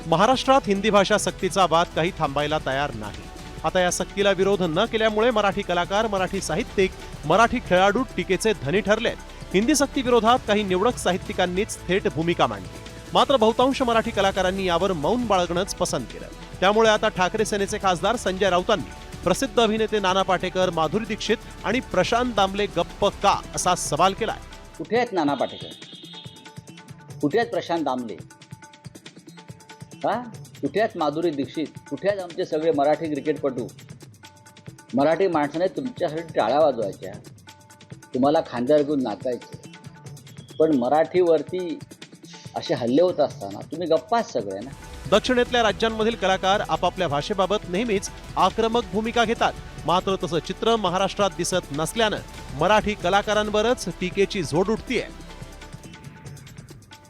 महाराष्ट्रात हिंदी भाषा सक्तीचा वाद काही थांबायला तयार नाही। आता या सक्तीला विरोध न केल्यामुळे मराठी कलाकार, मराठी साहित्यिक, मराठी खेळाडू टीकेचे धनी ठरलेत। हिंदी सक्ती विरोधात काही निवडक साहित्यिकांनीच थेट भूमिका मांडली, मात्र बहुतांश मराठी कलाकारांनी यावर मौन बाळगणंच पसंत केलं। त्यामुळे आता ठाकरे सेनेचे खासदार संजय राऊतांनी प्रसिद्ध अभिनेते नाना पाटेकर, माधुरी दीक्षित आणि प्रशांत दामले गप्प का असा सवाल केलाय। कुठे आहेत नाना पाटेकर? कुठे आहेत प्रशांत दामले? कुठे आहेत माधुरी दीक्षित? कुठे आहेत आमचे सगळे मराठी क्रिकेटपटू? मराठी माणसाने तुमच्यासाठी टाळ्या वाजवायच्या, तुम्हाला खांद्यावर घेऊन नाचायचे, पण मराठीवरती असे हल्ले होत असताना तुम्ही गप्पाच सगळे ना। दक्षिणेतल्या राज्यांमधील कलाकार आपापल्या भाषेबाबत नेहमीच आक्रमक भूमिका घेतात, मात्र तसं चित्र महाराष्ट्रात दिसत नसल्यानं मराठी कलाकारांवरच टीकेची झोड उठतीये।